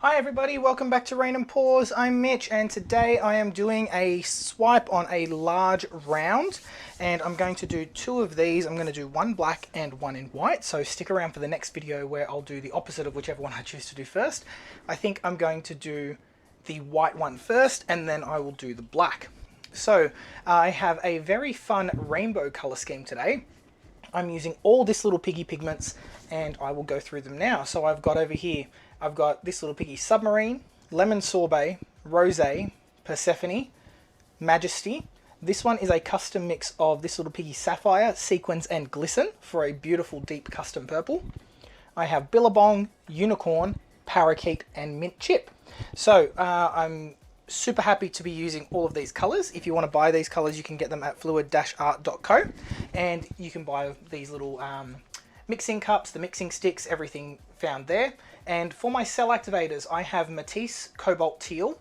Hi everybody, welcome back to Rain and Pours. I'm Mitch and today I am doing a swipe on a large round and I'm going to do two of these. I'm going to do one black and one in white, so stick around for the next video where I'll do the opposite of whichever one I choose to do first. I think I'm going to do the white one first and then I will do the black. So I have a very fun rainbow color scheme today. I'm using all This Little Piggy pigments and I will go through them now. So I've got over here, I've got This Little Piggy Submarine, Lemon Sorbet, Rosé, Persephone, Majesty. This one is a custom mix of This Little Piggy Sapphire, Sequins and Glisten for a beautiful deep custom purple. I have Billabong, Unicorn, Parakeet and Mint Chip. So I'm super happy to be using all of these colors. If you want to buy these colors, you can get them at fluid-art.co and you can buy these little mixing cups, the mixing sticks, everything found there. And for my cell activators, I have Matisse Cobalt Teal,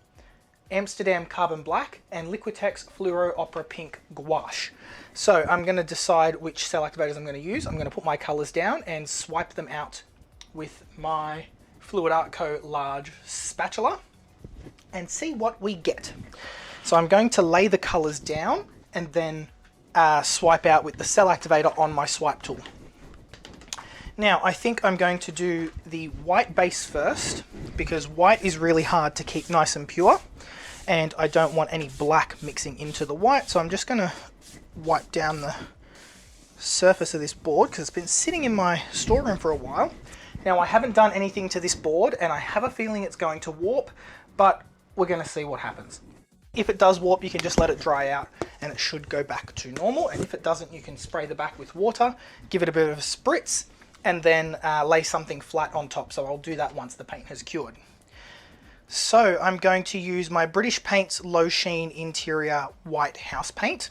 Amsterdam Carbon Black and Liquitex Fluoro Opera Pink Gouache. So I'm going to decide which cell activators I'm going to use. I'm going to put my colors down and swipe them out with my Fluid Art Co large spatula and see what we get. So I'm going to lay the colors down and then swipe out with the cell activator on my swipe tool. Now I think I'm going to do the white base first because white is really hard to keep nice and pure and I don't want any black mixing into the white, so I'm just going to wipe down the surface of this board because it's been sitting in my storeroom for a while. Now I haven't done anything to this board and I have a feeling it's going to warp, but we're going to see what happens. If it does warp, you can just let it dry out and it should go back to normal, and if it doesn't, you can spray the back with water, give it a bit of a spritz and then lay something flat on top. So I'll do that once the paint has cured. So I'm going to use my British Paints Low Sheen Interior White House Paint.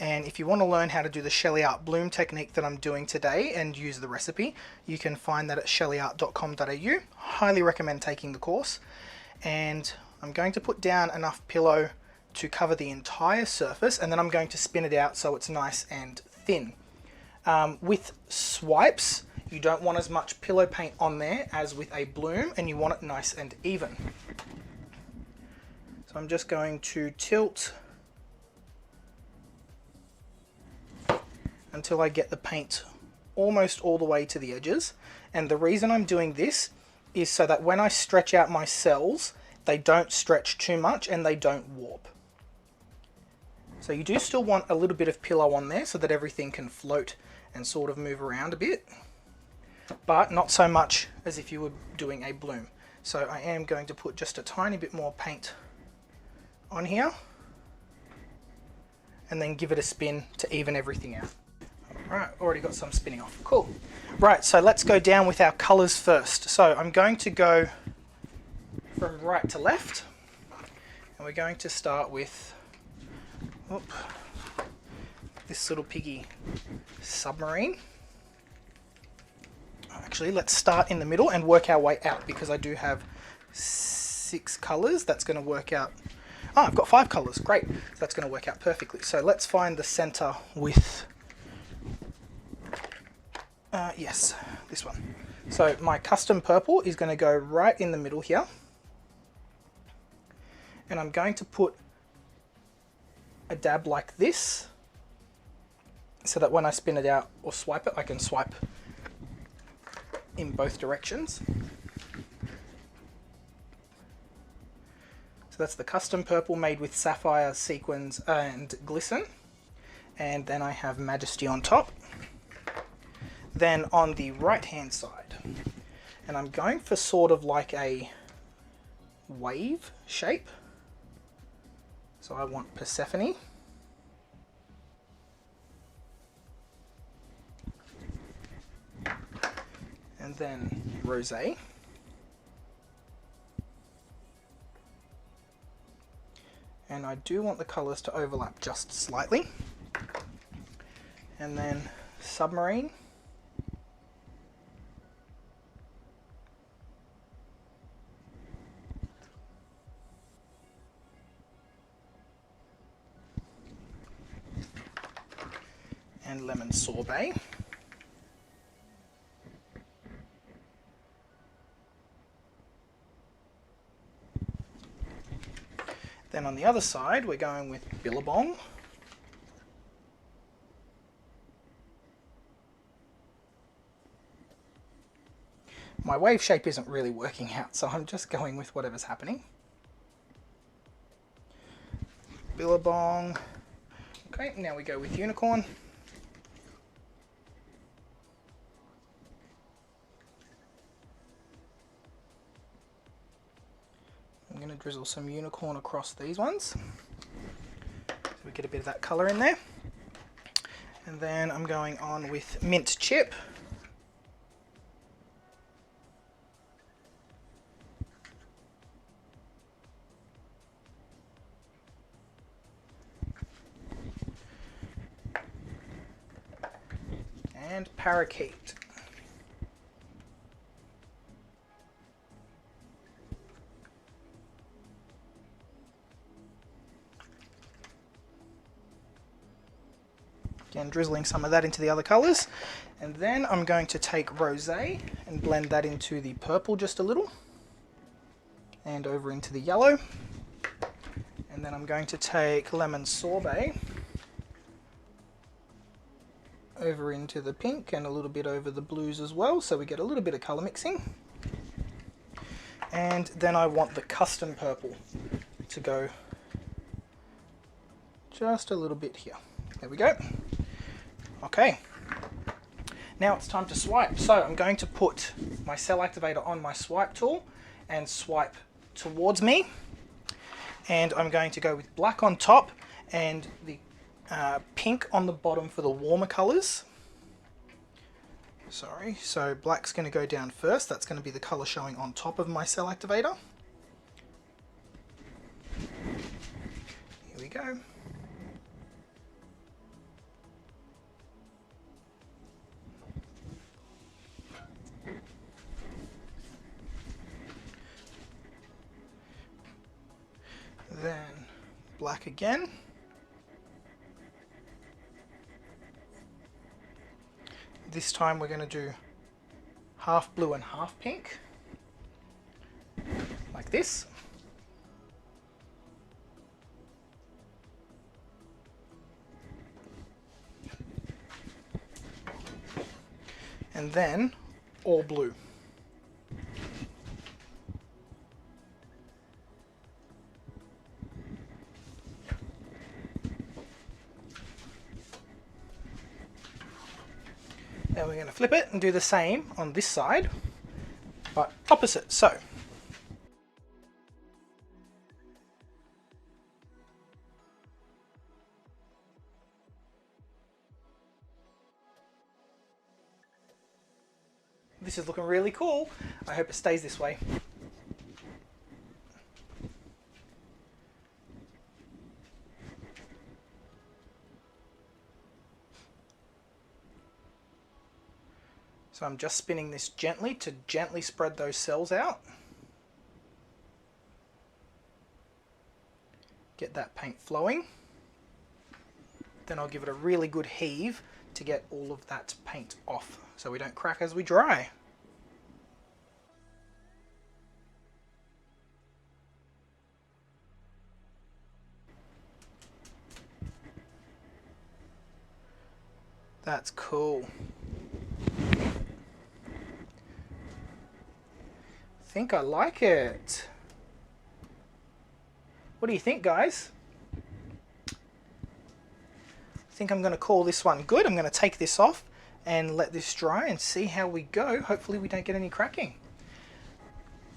And if you want to learn how to do the Sheleeart Bloom technique that I'm doing today and use the recipe, you can find that at sheleeart.com.au. Highly recommend taking the course. And I'm going to put down enough pillow to cover the entire surface, and then I'm going to spin it out so it's nice and thin. With swipes, you don't want as much pillow paint on there as with a bloom, and you want it nice and even. So I'm just going to tilt until I get the paint almost all the way to the edges. And the reason I'm doing this is so that when I stretch out my cells, they don't stretch too much and they don't warp. So you do still want a little bit of pillow on there so that everything can float and sort of move around a bit, but not so much as if you were doing a bloom. So I am going to put just a tiny bit more paint on here and then give it a spin to even everything out. Alright, already got some spinning off. Cool. Right, so let's go down with our colors first. So I'm going to go from right to left, and we're going to start with This Little Piggy Submarine. Actually, let's start in the middle and work our way out because I do have 6 colors. That's going to work out. Oh, I've got 5 colors. Great. So that's going to work out perfectly. So let's find the center with yes, this one. So my custom purple is going to go right in the middle here. And I'm going to put a dab like this so that when I spin it out or swipe it, I can swipe in both directions. So that's the custom purple made with sapphire, sequins and glisten. And then I have Majesty on top. Then on the right hand side, and I'm going for sort of like a wave shape. So I want Persephone. And then Rosé. And I do want the colors to overlap just slightly. And then Submarine. And Lemon Sorbet. Then on the other side, we're going with Billabong. My wave shape isn't really working out, so I'm just going with whatever's happening. Billabong. Okay, now we go with Unicorn. I'm going to drizzle some Unicorn across these ones, so we get a bit of that colour in there. And then I'm going on with Mint Chip. And Parakeet. Again, drizzling some of that into the other colours. And then I'm going to take Rosé and blend that into the purple just a little. And over into the yellow. And then I'm going to take Lemon Sorbet over into the pink and a little bit over the blues as well, so we get a little bit of colour mixing. And then I want the custom purple to go just a little bit here. There we go. Okay, now it's time to swipe. So I'm going to put my cell activator on my swipe tool and swipe towards me. And I'm going to go with black on top and the pink on the bottom for the warmer colours. Sorry, so black's going to go down first. That's going to be the colour showing on top of my cell activator. Here we go. Then black again. This time we're going to do half blue and half pink, like this. And then all blue. Then we're going to flip it and do the same on this side, but opposite. So this is looking really cool. I hope it stays this way. So I'm just spinning this gently to gently spread those cells out. Get that paint flowing. Then I'll give it a really good heave to get all of that paint off so we don't crack as we dry. That's cool. I think I like it. What do you think, guys? I think I'm going to call this one good. I'm going to take this off and let this dry and see how we go. Hopefully we don't get any cracking.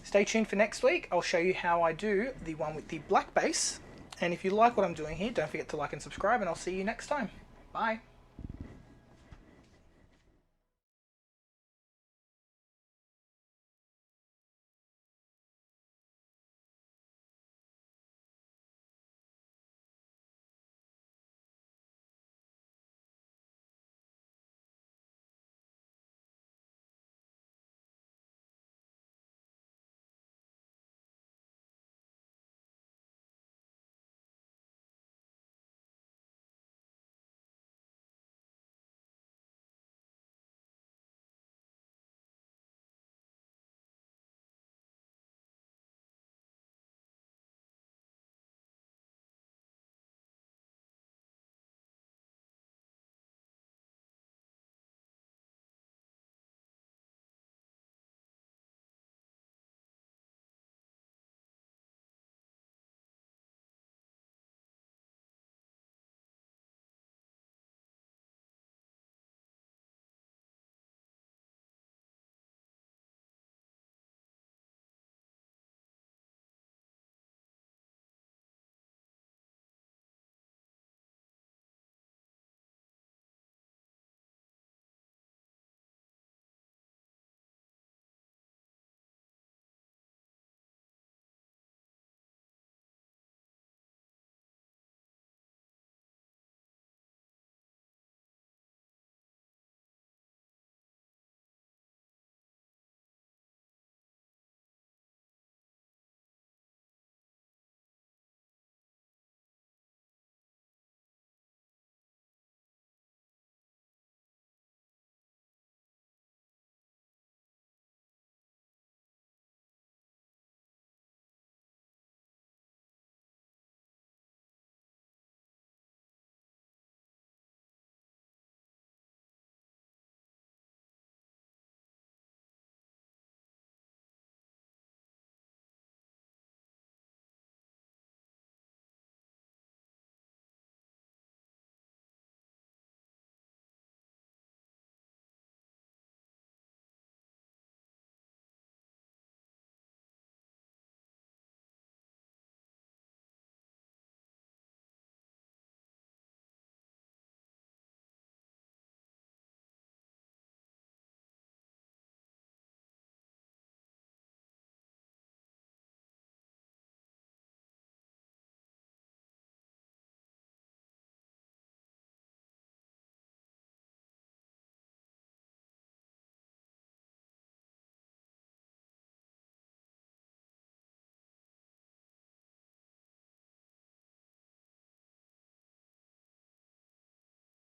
Stay tuned for next week. I'll show you how I do the one with the black base. And if you like what I'm doing here, don't forget to like and subscribe, and I'll see you next time. Bye.